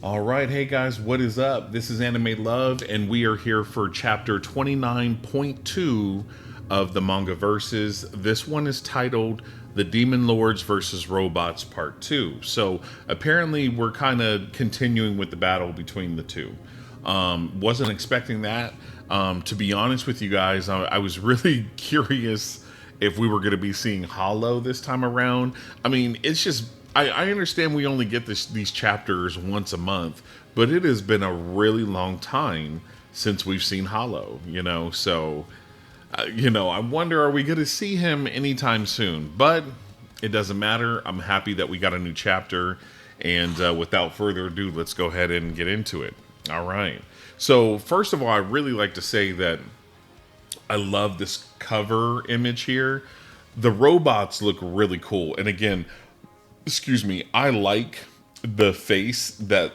All right, hey guys, what is up? This is Anime Love, and we are here for chapter 29.2 of the Manga Verses. This one is titled The Demon Lords versus Robots Part 2. So apparently, we're kind of continuing with the battle between the two. Wasn't expecting that. To be honest with you guys, I was really curious if we were going to be seeing Hollow this time around. I mean, it's just I understand we only get these chapters once a month, but it has been a really long time since we've seen Hollow. So I wonder, are we going to see him anytime soon? But it doesn't matter. I'm happy that we got a new chapter, and without further ado, let's go ahead and get into it. All right. So first of all, I really like to say that I love this cover image here. The robots look really cool. And again, excuse me, I like the face that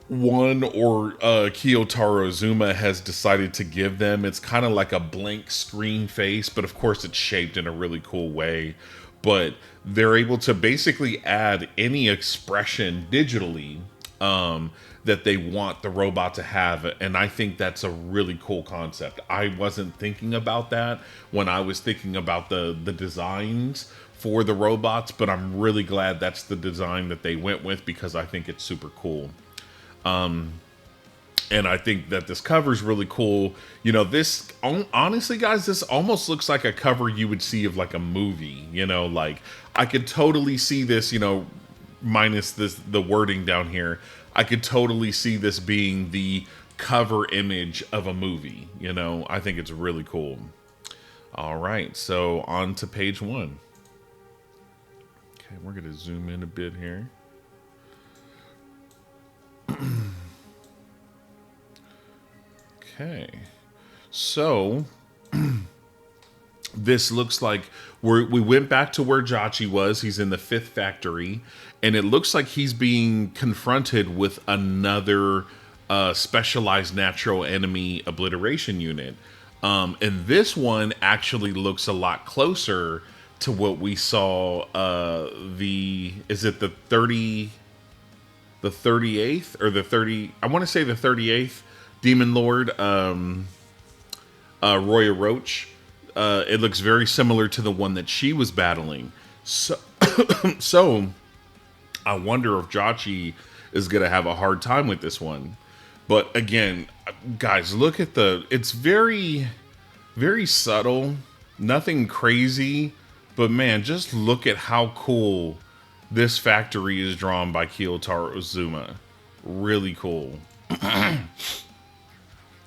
one or Kiyotaro Zuma has decided to give them. It's kind of like a blank screen face, but of course it's shaped in a really cool way. But they're able to basically add any expression digitally that they want the robot to have. And I think that's a really cool concept. I wasn't thinking about that when I was thinking about the designs for the robots, but I'm really glad that's the design that they went with because I think it's super cool. And I think that this cover is really cool. This honestly, guys, this almost looks like a cover you would see of like a movie. Like I could totally see this. Minus the wording down here, I could totally see this being the cover image of a movie. I think it's really cool. All right, so on to page 1. Okay, we're gonna zoom in a bit here. Okay, so this looks like we went back to where Jachi was. He's in the 5th factory, and it looks like he's being confronted with another specialized natural enemy obliteration unit. And this one actually looks a lot closer to what we saw. Is it the 38th or the 30? I want to say the 38th Demon Lord, Roya Roach. It looks very similar to the one that she was battling. So, so I wonder if Jachi is going to have a hard time with this one. But again, guys, look at it's very, very subtle, nothing crazy. But man, just look at how cool this factory is drawn by Kiyotaro Zuma. Really cool.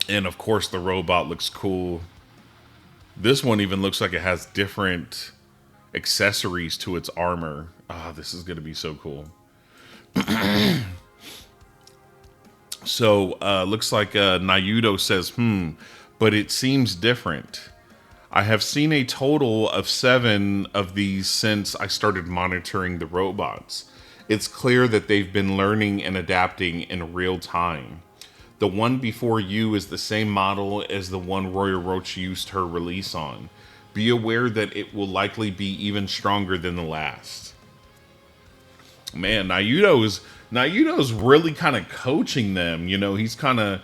And of course, the robot looks cool. This one even looks like it has different accessories to its armor. This is going to be so cool. So, looks like Naudo says, but it seems different. I have seen a total of 7 of these since I started monitoring the robots. It's clear that they've been learning and adapting in real time. The one before you is the same model as the one Roya Roach used her release on. Be aware that it will likely be even stronger than the last. Man, Naudo's really kind of coaching them. He's kind of,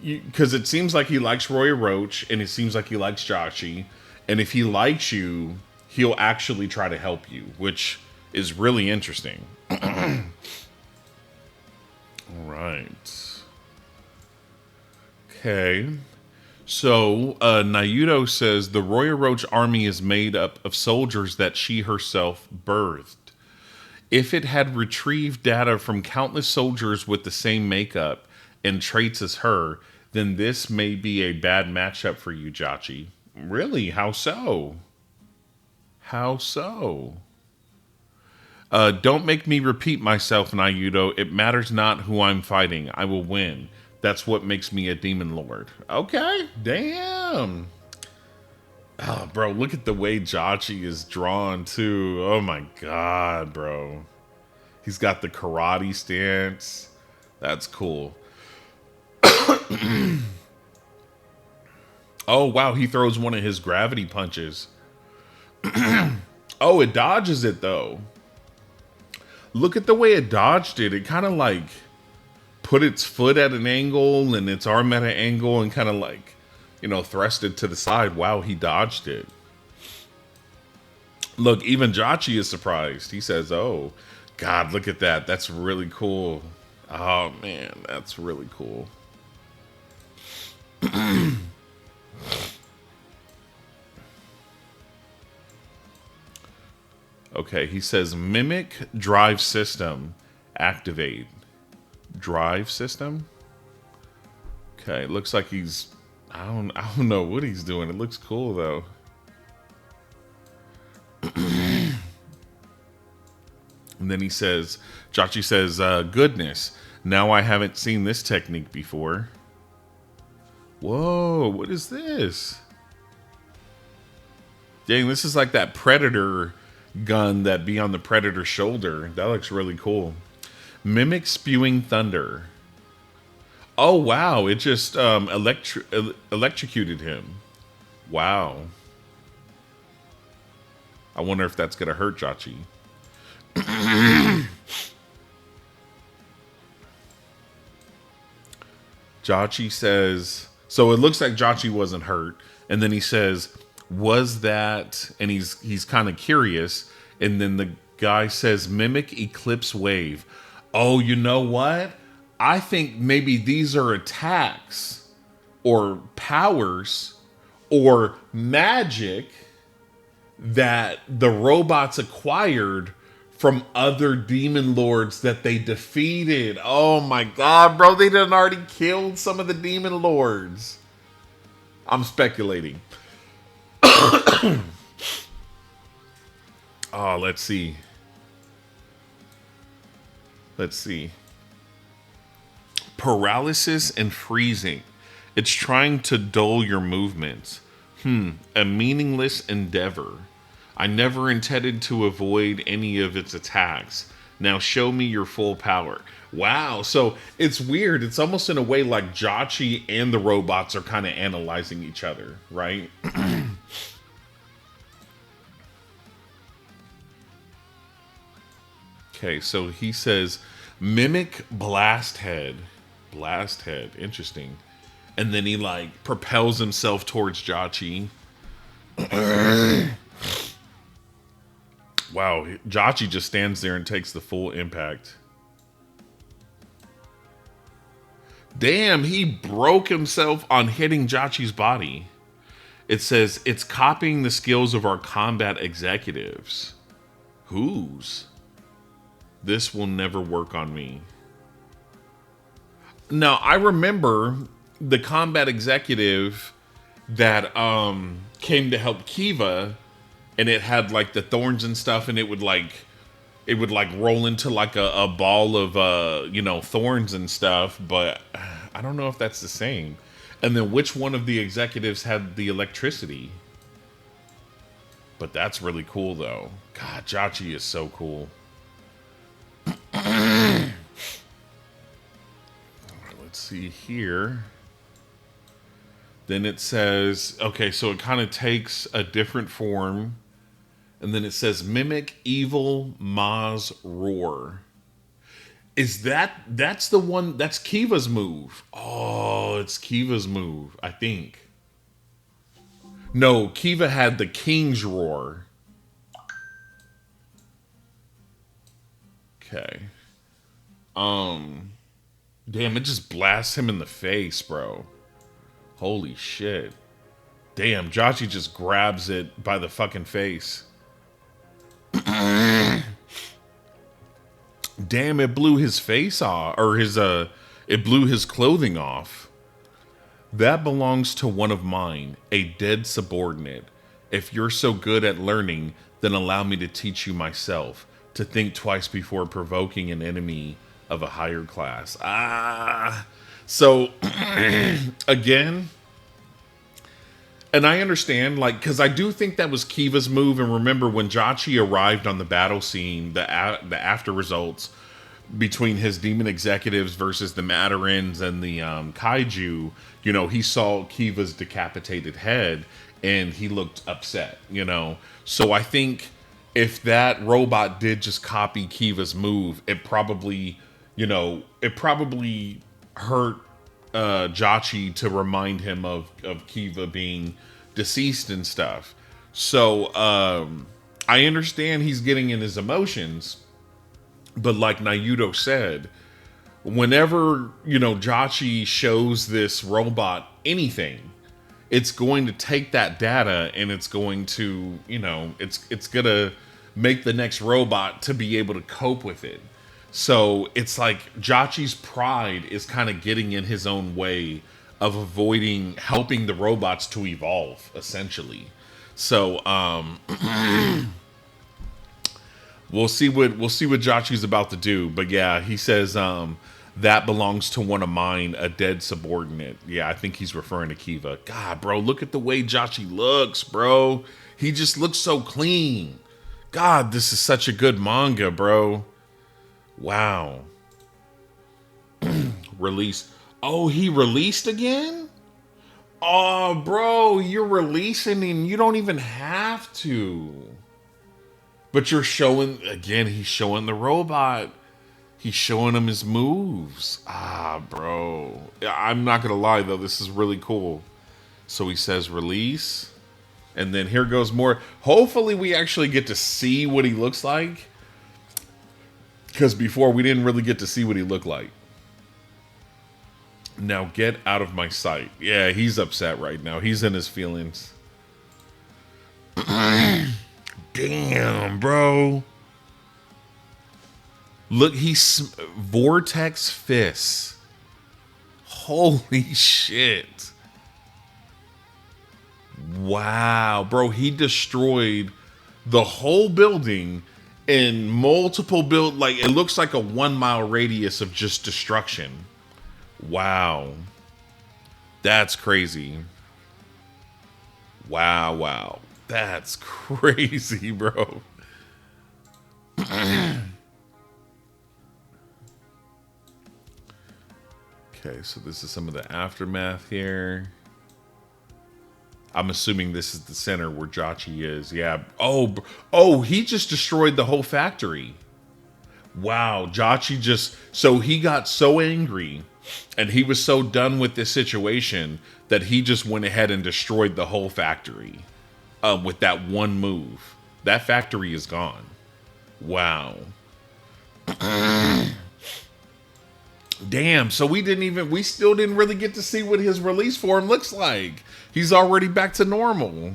because it seems like he likes Roya Roach and it seems like he likes Jachi. And if he likes you, he'll actually try to help you, which is really interesting. All right. Okay. So, Naudo says the Roya Roach army is made up of soldiers that she herself birthed. If it had retrieved data from countless soldiers with the same makeup and traits as her, then this may be a bad matchup for you, Jachi. Really? How so? How so? Don't make me repeat myself, Naudo. It matters not who I'm fighting. I will win. That's what makes me a demon lord. Okay, damn. Oh, bro, look at the way Jachi is drawn, too. Oh, my God, bro. He's got the karate stance. That's cool. Oh, wow, he throws one of his gravity punches. Oh, it dodges it, though. Look at the way it dodged it. It kind of like put its foot at an angle and its arm at an angle and kind of like, thrust it to the side. Wow, he dodged it. Look, even Jachi is surprised. He says, "Oh, God, look at that. That's really cool. Oh, man, that's really cool." Okay, he says, "Mimic drive system activate." Drive system? Okay, it looks like he's... I don't know what he's doing. It looks cool, though. And then he says, Jachi says, "Goodness, now I haven't seen this technique before." Whoa, what is this? Dang, this is like that Predator gun that be on the Predator's shoulder. That looks really cool. Mimic spewing thunder. Oh, wow, it just electrocuted him. Wow. I wonder if that's going to hurt Jachi. Jachi says, so it looks like Jachi wasn't hurt. And then he says, "Was that," and he's kind of curious. And then the guy says, "Mimic eclipse wave." Oh, you know what? I think maybe these are attacks or powers or magic that the robots acquired from other demon lords that they defeated. Oh my God, bro. They done already killed some of the demon lords. I'm speculating. Oh, let's see. Paralysis and freezing. It's trying to dull your movements. A meaningless endeavor. I never intended to avoid any of its attacks. Now show me your full power. Wow. So it's weird. It's almost in a way like Jachi and the robots are kind of analyzing each other, right? Okay, so he says, "Mimic blast head." Blast head. Interesting. And then he like propels himself towards Jachi. Wow, Jachi just stands there and takes the full impact. Damn, he broke himself on hitting Jachi's body. It says, "It's copying the skills of our combat executives." Whose? This will never work on me. Now, I remember the combat executive that came to help Kiva, and it had like the thorns and stuff, and it would like roll into like a ball of thorns and stuff, but I don't know if that's the same. And then which one of the executives had the electricity? But that's really cool though. God, Jachi is so cool. Let's see here. Then it says, okay, so it kind of takes a different form. And then it says, "Mimic evil Ma's roar." Is that's the one, that's Kiva's move. Oh, it's Kiva's move, I think. No, Kiva had the king's roar. Okay. Damn, it just blasts him in the face, bro. Holy shit. Damn, Jachi just grabs it by the fucking face. Damn, it blew his face off, or it blew his clothing off. That belongs to one of mine, a dead subordinate. If you're so good at learning, then allow me to teach you myself, to think twice before provoking an enemy of a higher class. So, again, and I understand, like, because I do think that was Kiva's move. And remember, when Jachi arrived on the battle scene, the after results between his demon executives versus the Matarins and the kaiju, he saw Kiva's decapitated head and he looked upset, So I think if that robot did just copy Kiva's move, it probably, It probably hurt Jachi to remind him of Kiva being deceased and stuff. So I understand he's getting in his emotions, but like Naudo said, whenever Jachi shows this robot anything, it's going to take that data and it's going to it's gonna make the next robot to be able to cope with it. So it's like Jachi's pride is kind of getting in his own way of avoiding helping the robots to evolve, essentially. So we'll see what Jachi's about to do. But yeah, he says that belongs to one of mine, a dead subordinate. Yeah, I think he's referring to Kiva. God, bro, look at the way Jachi looks, bro. He just looks so clean. God, this is such a good manga, bro. Wow. Release. Oh, he released again? Oh, bro, you're releasing and you don't even have to. But you're showing, again, he's showing the robot. He's showing him his moves. Ah, bro. I'm not going to lie, though. This is really cool. So he says release. And then here goes more. Hopefully we actually get to see what he looks like. Because before we didn't really get to see what he looked like. Now get out of my sight. Yeah, he's upset right now. He's in his feelings. Damn, bro. Look, he's vortex fists. Holy shit. Wow, bro, he destroyed the whole building in multiple like it looks like a 1 mile radius of just destruction. Wow. That's crazy. Wow. That's crazy, bro. Okay, so this is some of the aftermath here. I'm assuming this is the center where Jachi is. Yeah. Oh, he just destroyed the whole factory. Wow, Jachi so he got so angry and he was so done with this situation that he just went ahead and destroyed the whole factory with that one move. That factory is gone. Wow. Damn, so we still didn't really get to see what his release form looks like. He's already back to normal.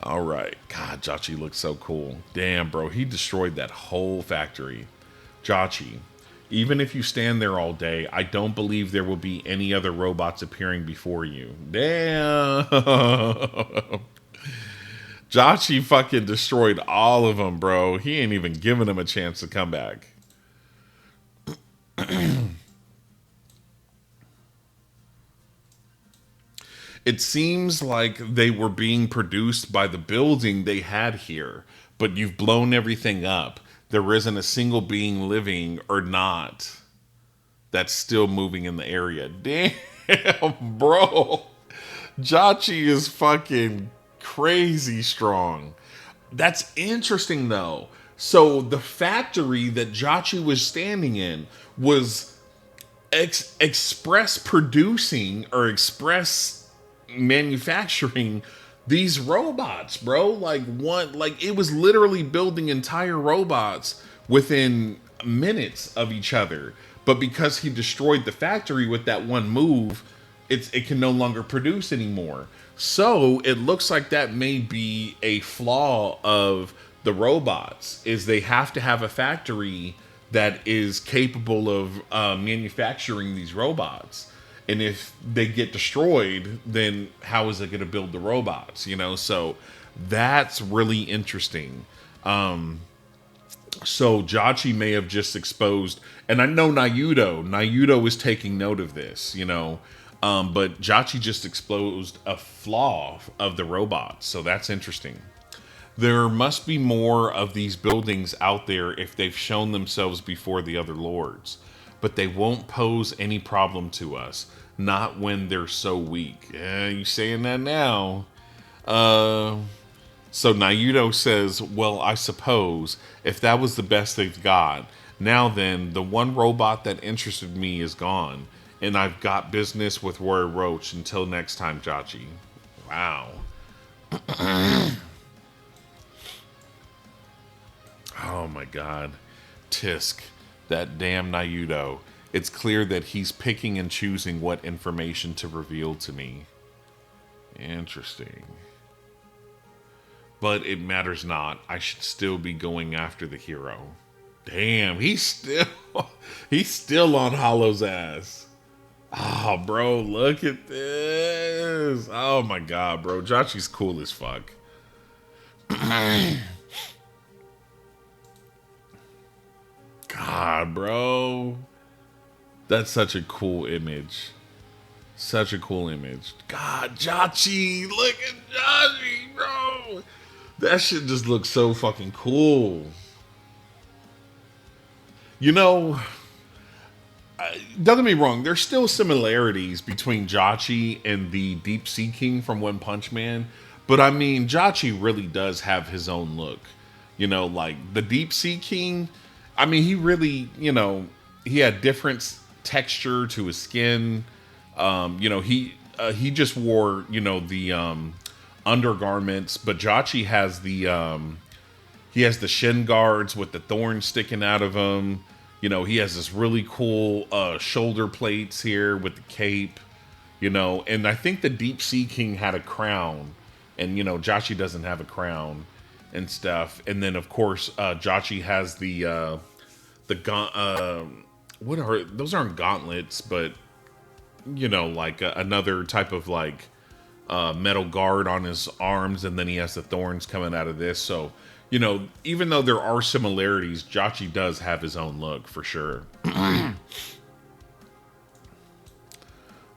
All right. God, Jachi looks so cool. Damn, bro, he destroyed that whole factory. Jachi, even if you stand there all day, I don't believe there will be any other robots appearing before you. Damn. Jachi fucking destroyed all of them, bro. He ain't even giving them a chance to come back. It seems like they were being produced by the building they had here, but you've blown everything up. There isn't a single being living or not that's still moving in the area. Damn, bro. Jachi is fucking crazy strong. That's interesting, though. So the factory that Jachi was standing in was express producing or express manufacturing these robots, bro. Like it was literally building entire robots within minutes of each other. But because he destroyed the factory with that one move, it can no longer produce anymore. So it looks like that may be a flaw of the robots, is they have to have a factory that is capable of manufacturing these robots. And if they get destroyed, then how is it going to build the robots? So that's really interesting. So Jachi may have just exposed, and I know Naudo is taking note of this, but Jachi just exposed a flaw of the robots. So that's interesting. There must be more of these buildings out there if they've shown themselves before the other lords. But they won't pose any problem to us. Not when they're so weak. Yeah, you saying that now. So Naudo says, well, I suppose if that was the best they've got, Now then, the one robot that interested me is gone, and I've got business with Roya Roach. Until next time, Jachi. Wow. Oh my god. Tisk, that damn Naudo. It's clear that he's picking and choosing what information to reveal to me. Interesting. But it matters not. I should still be going after the hero. Damn, he's still on Hollow's ass. Oh, bro, look at this. Oh my god, bro. Jachi's cool as fuck. God, bro. That's such a cool image. Such a cool image. God, Jachi. Look at Jachi, bro. That shit just looks so fucking cool. You know, don't get me wrong. There's still similarities between Jachi and the Deep Sea King from One Punch Man. But I mean, Jachi really does have his own look. You know, like the Deep Sea King, I mean, he really, you know, he had different texture to his skin. You know, he just wore, you know, the undergarments, but Jachi has the he has the shin guards with the thorns sticking out of him. You know, he has this really cool shoulder plates here with the cape. You know, and I think the Deep Sea King had a crown, and you know, Jachi doesn't have a crown and stuff. And then of course, Jachi has the what are those? Aren't gauntlets, but you know, like another type of like metal guard on his arms, and then he has the thorns coming out of this. So, you know, even though there are similarities, Jachi does have his own look for sure.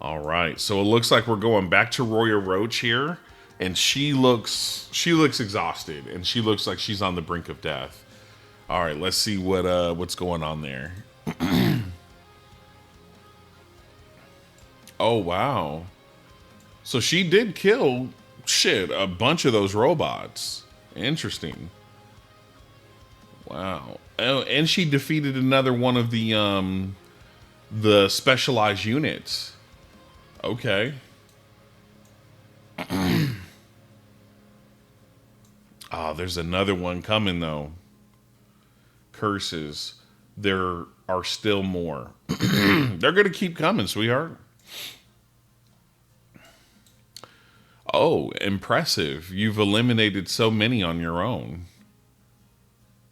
All right, so it looks like we're going back to Roya Roach here, and she looks exhausted, and she looks like she's on the brink of death. All right, let's see what's going on there. Oh wow. So she did kill a bunch of those robots. Interesting. Wow. Oh, and she defeated another one of the specialized units. Okay. Oh, there's another one coming though. Curses. There are still more. They're gonna keep coming, sweetheart. Oh, impressive. You've eliminated so many on your own.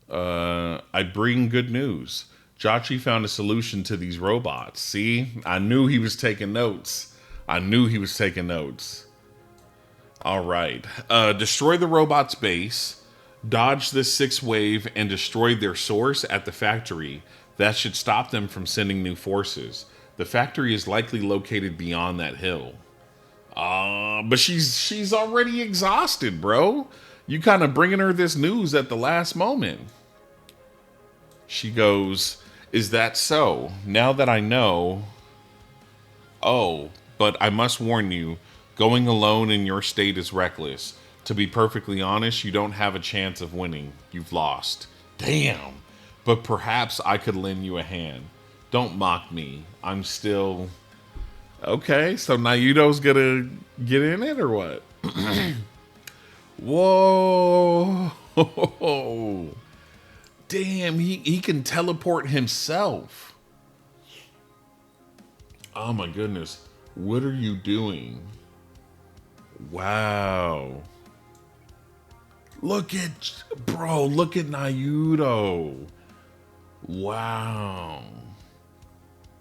I bring good news. Jachi found a solution to these robots. See? I knew he was taking notes. I knew he was taking notes. All right. Destroy the robot's base. Dodge this 6 wave and destroy their source at the factory. That should stop them from sending new forces. The factory is likely located beyond that hill. But she's already exhausted, bro. You kind of bringing her this news at the last moment. She goes, "Is that so? Now that I know." Oh, but I must warn you, going alone in your state is reckless. To be perfectly honest, you don't have a chance of winning. You've lost. Damn. But perhaps I could lend you a hand. Don't mock me. I'm still... Okay, so Naudo's gonna get in it or what? Whoa. Damn, he can teleport himself. Oh my goodness. What are you doing? Wow. Look at Naudo. Wow.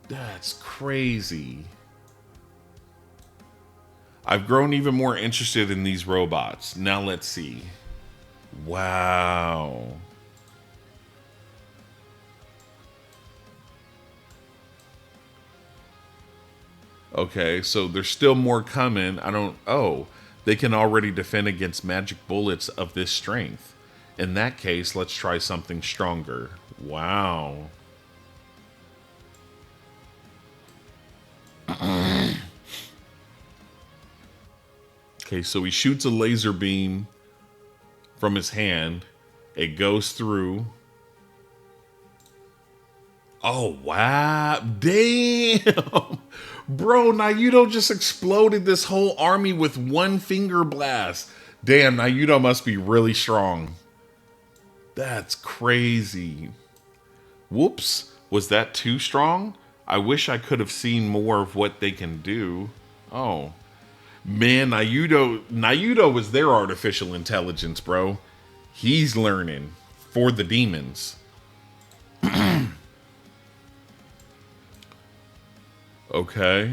That's crazy. I've grown even more interested in these robots. Now let's see. Wow. Okay, so there's still more coming. Oh, they can already defend against magic bullets of this strength. In that case, let's try something stronger. Wow. Okay, so he shoots a laser beam from his hand. It goes through. Oh, wow. Damn. Bro, Naudo just exploded this whole army with one finger blast. Damn, Naudo must be really strong. That's crazy. Whoops. Was that too strong? I wish I could have seen more of what they can do. Oh. Man, Naudo was their artificial intelligence, bro. He's learning for the demons. Okay.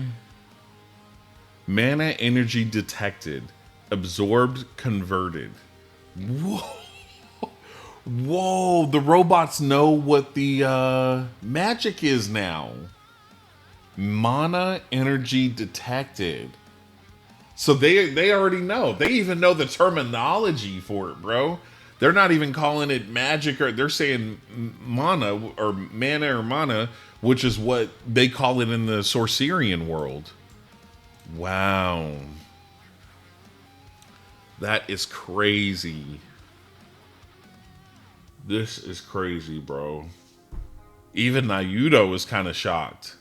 Mana energy detected. Absorbed, converted. Whoa. Whoa, the robots know what the magic is now. Mana energy detected. So they already know. They even know the terminology for it, bro. They're not even calling it magic, or they're saying mana, which is what they call it in the Sorcerian world. Wow. That is crazy. This is crazy, bro. Even Naudo was kind of shocked.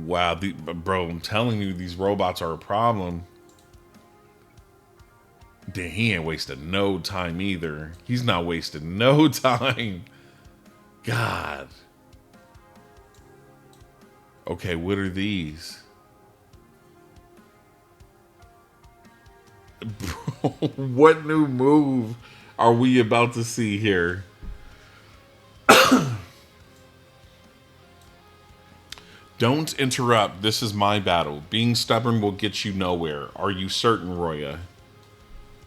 Wow, bro, I'm telling you, these robots are a problem. Damn, he ain't wasted no time either. He's not wasting no time. God. Okay, what are these? Bro, what new move are we about to see here? Don't interrupt. This is my battle. Being stubborn will get you nowhere. Are you certain, Roya?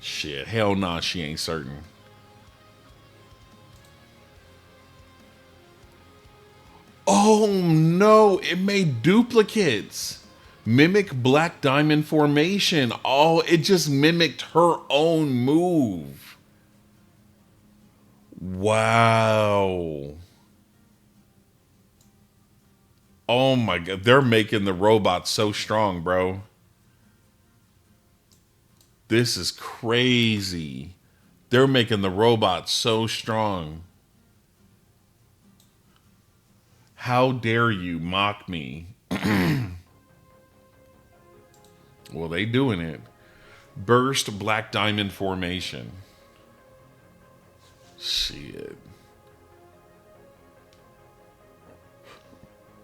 Shit, hell nah, she ain't certain. Oh no, it made duplicates. Mimic black diamond formation. Oh, it just mimicked her own move. Wow. Oh my god, they're making the robot so strong, bro. This is crazy. They're making the robot so strong. How dare you mock me? Well, they doing it. Burst black diamond formation. Shit.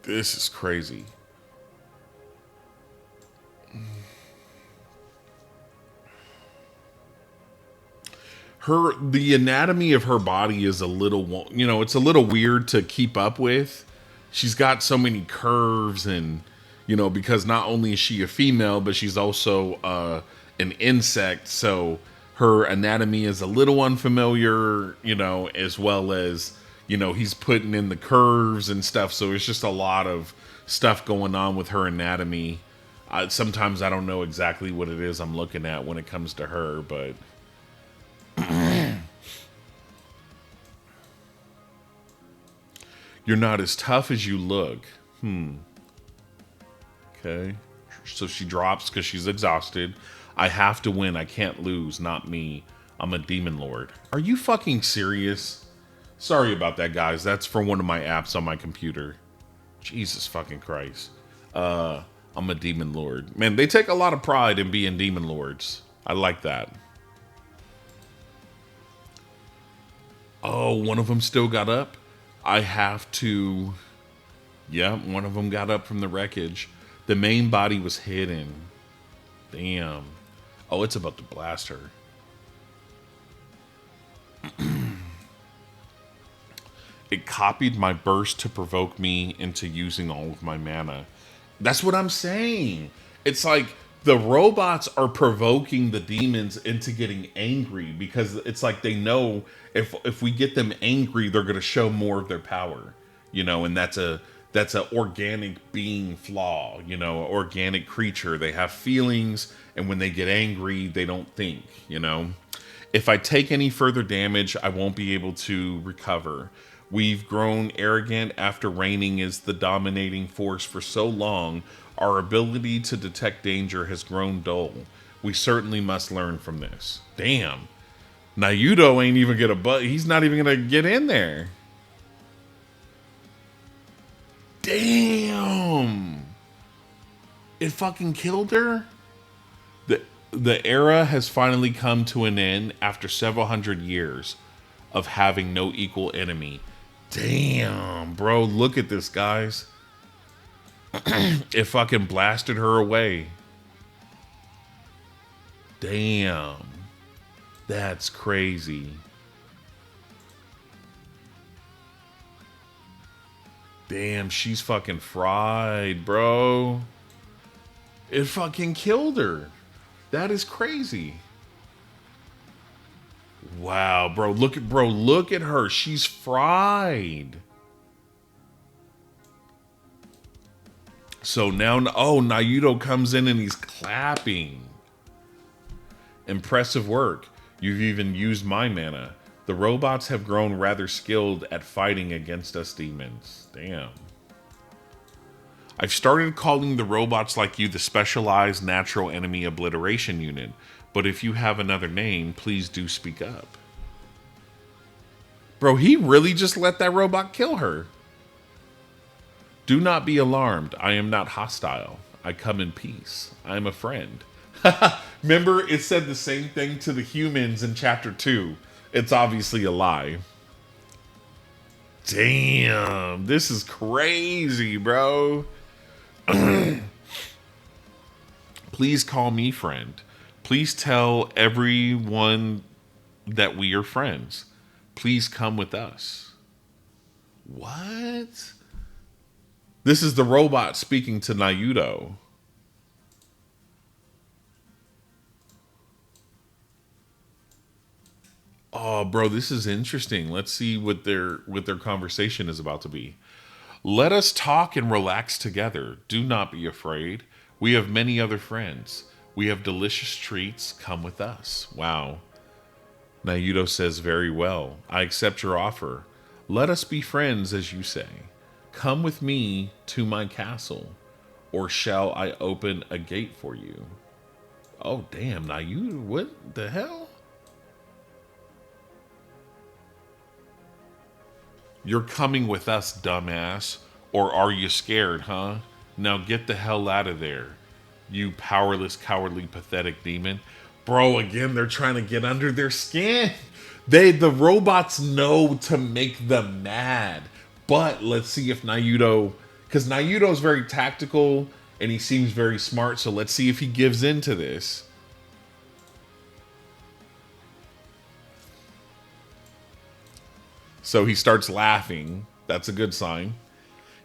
This is crazy. The anatomy of her body is a little, it's a little weird to keep up with. She's got so many curves and, because not only is she a female, but she's also an insect. So her anatomy is a little unfamiliar, as well as, he's putting in the curves and stuff. So it's just a lot of stuff going on with her anatomy. Sometimes I don't know exactly what it is I'm looking at when it comes to her, but... You're not as tough as you look. Okay. So she drops because she's exhausted. I have to win. I can't lose. Not me. I'm a demon lord. Are you fucking serious? Sorry about that, guys. That's for one of my apps on my computer. Jesus fucking Christ. I'm a demon lord. Man, they take a lot of pride in being demon lords. I like that. Oh, one of them still got up? I have to... Yeah, one of them got up from the wreckage. The main body was hidden. Damn. Oh, it's about to blast her. It copied my burst to provoke me into using all of my mana. That's what I'm saying. It's like the robots are provoking the demons into getting angry because it's like they know if we get them angry, they're going to show more of their power, and that's a organic being flaw, organic creature. They have feelings, and when they get angry, they don't think, If I take any further damage, I won't be able to recover. We've grown arrogant after reigning as the dominating force for so long. Our ability to detect danger has grown dull. We certainly must learn from this. Damn. Naudo ain't even gonna he's not even gonna get in there. Damn. It fucking killed her? The era has finally come to an end after several hundred years of having no equal enemy. Damn, bro. Look at this, guys. It fucking blasted her away. Damn. That's crazy. Damn, she's fucking fried, bro. It fucking killed her. That is crazy. Wow, bro. Look at her. She's fried. So now, oh, Naudo comes in and he's clapping. Impressive work. You've even used my mana. The robots have grown rather skilled at fighting against us demons. Damn. I've started calling the robots like you the Specialized Natural Enemy Obliteration Unit, but if you have another name, please do speak up. Bro, he really just let that robot kill her. Do not be alarmed. I am not hostile. I come in peace. I am a friend. Remember, it said the same thing to the humans in chapter 2. It's obviously a lie. Damn, this is crazy, bro. Please call me friend. Please tell everyone that we are friends. Please come with us. What? This is the robot speaking to Naudo. Oh, bro, this is interesting. Let's see what their conversation is about to be. Let us talk and relax together. Do not be afraid. We have many other friends. We have delicious treats. Come with us. Wow. Naudo says, very well. I accept your offer. Let us be friends, as you say. Come with me to my castle, or shall I open a gate for you? Oh, damn, Naudo, what the hell? You're coming with us, dumbass. Or are you scared, huh? Now get the hell out of there, you powerless, cowardly, pathetic demon. Bro, again, they're trying to get under their skin. The robots know to make them mad. But let's see if Naudo, because Naudo's very tactical and he seems very smart, so let's see if he gives in to this. So he starts laughing. That's a good sign.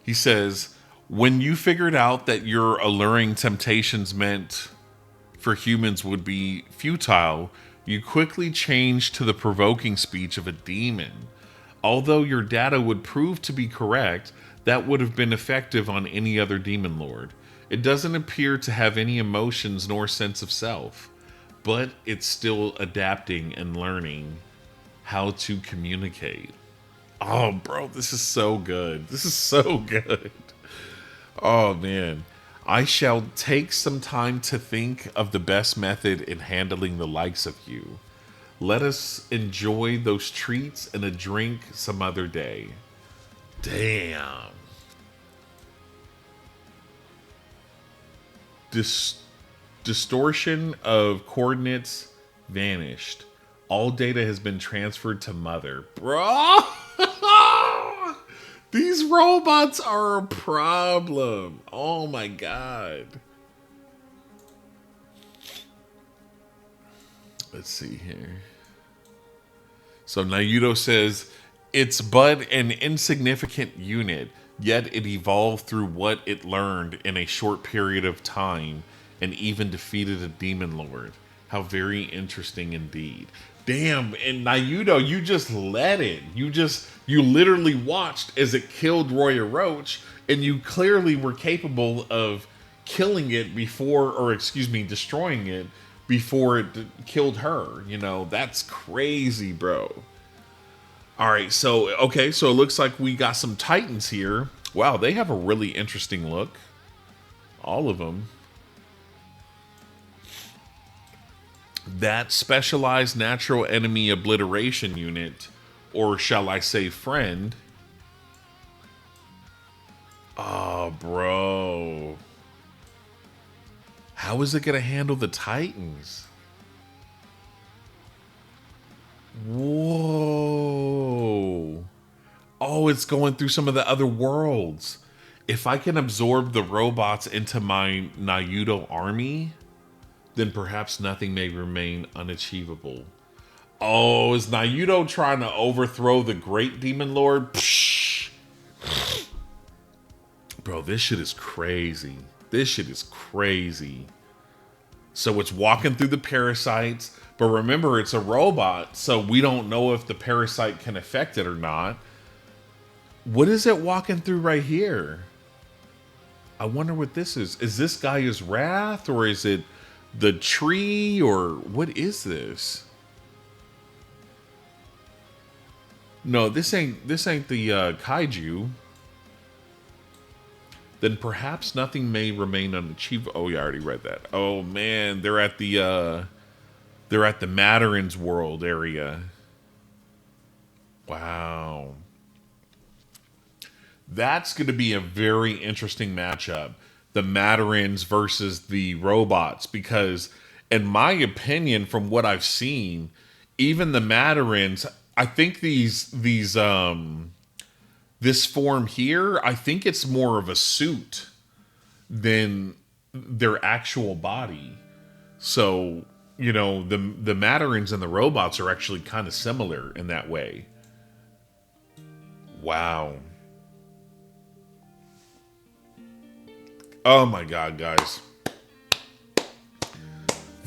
He says, when you figured out that your alluring temptations meant for humans would be futile, you quickly changed to the provoking speech of a demon. Although your data would prove to be correct, that would have been effective on any other demon lord. It doesn't appear to have any emotions nor sense of self, but it's still adapting and learning how to communicate. Oh, bro, this is so good. This is so good. Oh, man. I shall take some time to think of the best method in handling the likes of you. Let us enjoy those treats and a drink some other day. Damn. Distortion of coordinates vanished. All data has been transferred to Mother. Bro! These robots are a problem. Oh my god. Let's see here. So Naudo says, it's but an insignificant unit, yet it evolved through what it learned in a short period of time and even defeated a demon lord. How very interesting indeed. Damn, and Naudo, you just let it. You literally watched as it killed Roya Roach, and you clearly were capable of killing it before, or excuse me, destroying it before it killed her. You know, that's crazy, bro. All right, so, okay, so it looks like we got some Titans here. Wow, they have a really interesting look. All of them. That Specialized Natural Enemy Obliteration Unit, or shall I say friend. Oh, bro. How is it going to handle the Titans? Whoa. Oh, it's going through some of the other worlds. If I can absorb the robots into my Naudo army, then perhaps nothing may remain unachievable. Oh, is Naudo trying to overthrow the Great Demon Lord? Psh. Bro, this shit is crazy. This shit is crazy. So it's walking through the parasites, but remember, it's a robot, so we don't know if the parasite can affect it or not. What is it walking through right here? I wonder what this is. Is this Gaia's wrath, or is it the tree, or what is this? No, this ain't the kaiju. Then perhaps nothing may remain unachievable. Oh, yeah, I already read that. Oh man, they're at the Matarin's world area. Wow. That's going to be a very interesting matchup. The Matarins versus the robots, because in my opinion, from what I've seen, even the Matarins, I think this form here, I think it's more of a suit than their actual body. So, the Matarins and the robots are actually kind of similar in that way. Wow. Oh my god, guys.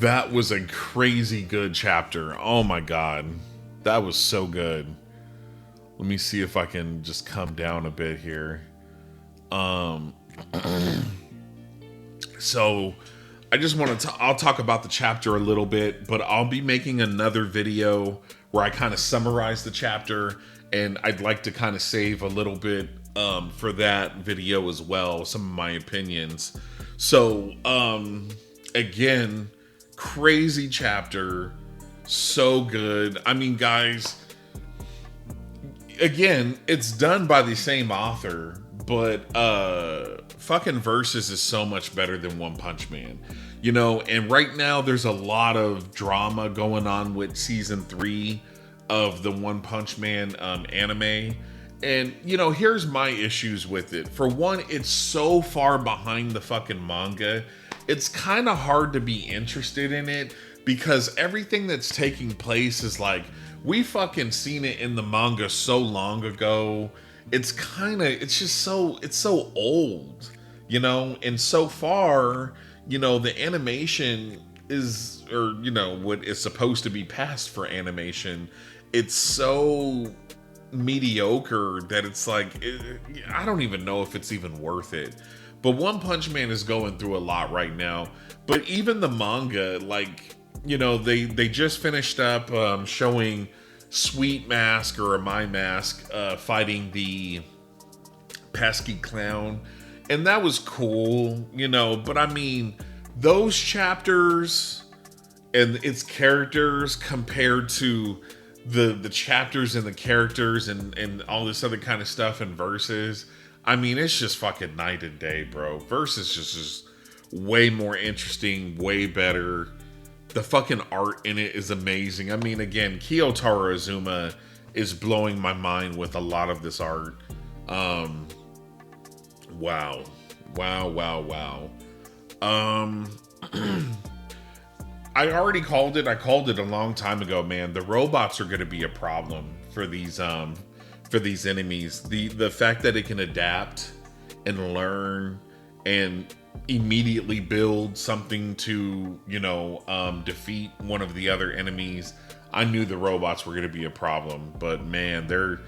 That was a crazy good chapter. Oh my god. That was so good. Let me see if I can just come down a bit here. So I just want to I'll talk about the chapter a little bit, but I'll be making another video where I kind of summarize the chapter, and I'd like to kind of save a little bit for that video as well, some of my opinions. So again, crazy chapter, so good. I mean, guys, again, it's done by the same author, but fucking Versus is so much better than One Punch Man. And right now there's a lot of drama going on with season 3 of the One Punch Man anime. And, here's my issues with it. For one, it's so far behind the fucking manga. It's kind of hard to be interested in it because everything that's taking place is like, we fucking seen it in the manga so long ago. It's so old, and so far, the animation is, or, what is supposed to be past for animation, it's so mediocre that it's like, I don't even know if it's even worth it. But One Punch Man is going through a lot right now. But even the manga, like, they just finished up showing Sweet Mask or My Mask fighting the pesky clown, and that was cool, but I mean, those chapters and its characters compared to the chapters and the characters and all this other kind of stuff in Versus, I mean, it's just fucking night and day, bro. Versus just way more interesting, way better. The fucking art in it is amazing. I mean, again, Kiyotaro Azuma is blowing my mind with a lot of this art. Wow. I already called it. I called it a long time ago, man. The robots are going to be a problem for these enemies. The fact that it can adapt and learn and immediately build something to, defeat one of the other enemies. I knew the robots were going to be a problem, but man, their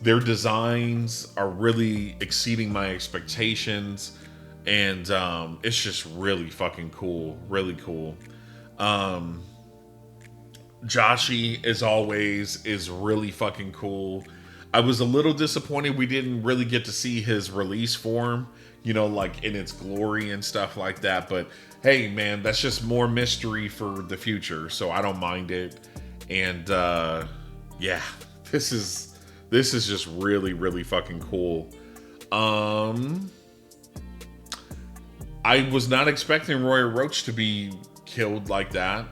designs are really exceeding my expectations, and it's just really fucking cool. Really cool. Jachi, as always, is really fucking cool. I was a little disappointed we didn't really get to see his release form, like in its glory and stuff like that. But hey, man, that's just more mystery for the future, so I don't mind it. And yeah, this is just really, really fucking cool. I was not expecting Roya Roach to be killed like that,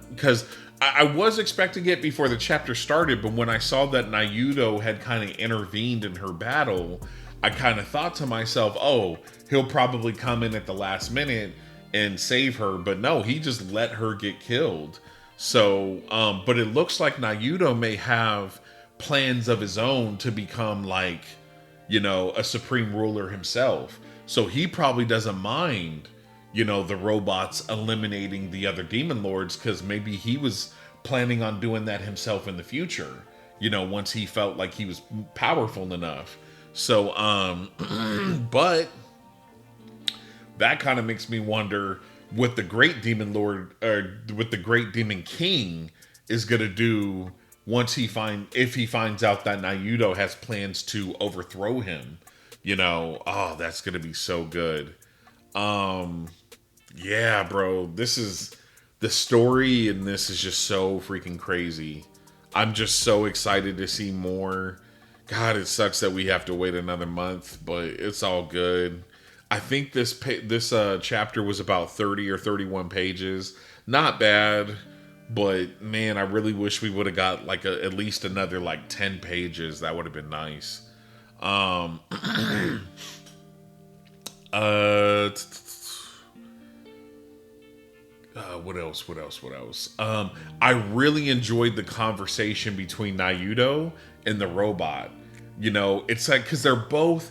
because I was expecting it before the chapter started, but when I saw that Naudo had kind of intervened in her battle, I kind of thought to myself, oh, he'll probably come in at the last minute and save her, but no, he just let her get killed. So, but it looks like Naudo may have plans of his own to become like, you know, a supreme ruler himself. So he probably doesn't mind, you know, the robots eliminating the other demon lords, because maybe he was planning on doing that himself in the future, you know, once he felt like he was powerful enough. So, but that kind of makes me wonder what the great demon lord, or what the great demon king is going to do once if he finds out that Naudo has plans to overthrow him. You know, oh, that's going to be so good. Yeah, bro, this is the story, and this is just so freaking crazy. I'm just so excited to see more. God, it sucks that we have to wait another month, but it's all good. I think this chapter was about 30 or 31 pages. Not bad, but man, I really wish we would have got like at least another like 10 pages. That would have been nice. What else? I really enjoyed the conversation between Naudo and the robot. You know, it's like, because they're both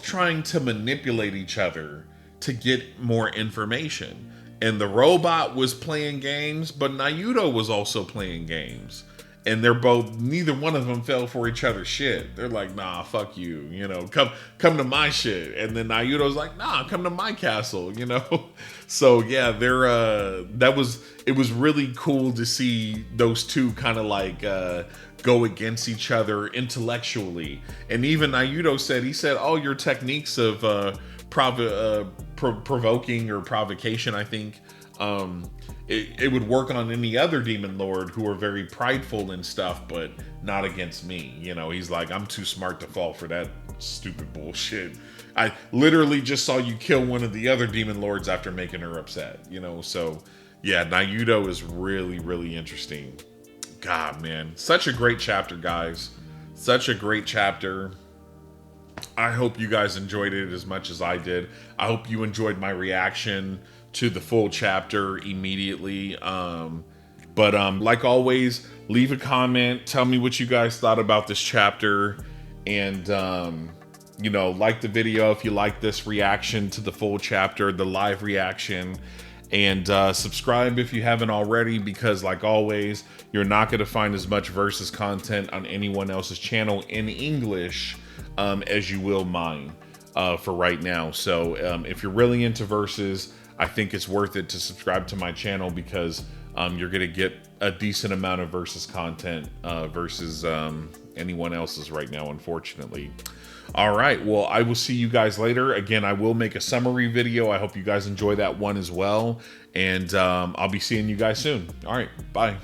trying to manipulate each other to get more information. And the robot was playing games, but Naudo was also playing games. And neither one of them fell for each other's shit. They're like, nah, fuck you, you know, come to my shit. And then Naudo's like, nah, come to my castle, you know? So yeah, it was really cool to see those two kind of like, go against each other intellectually. And even Naudo said, oh, your techniques of, provoking or provocation, I think, it would work on any other demon lord who are very prideful and stuff, but not against me. You know, he's like, I'm too smart to fall for that stupid bullshit. I literally just saw you kill one of the other demon lords after making her upset, you know? So yeah, Naudo is really, really interesting. God, man, such a great chapter, guys. Such a great chapter. I hope you guys enjoyed it as much as I did. I hope you enjoyed my reaction to the full chapter immediately. But like always, leave a comment. Tell me what you guys thought about this chapter. And, you know, like the video if you like this reaction to the full chapter, the live reaction. And subscribe if you haven't already, because like always, you're not going to find as much versus content on anyone else's channel in English as you will mine for right now. So if you're really into versus, I think it's worth it to subscribe to my channel, because you're going to get a decent amount of versus content versus anyone else's right now, unfortunately. All right, well, I will see you guys later. Again, I will make a summary video. I hope you guys enjoy that one as well. And I'll be seeing you guys soon. All right, bye.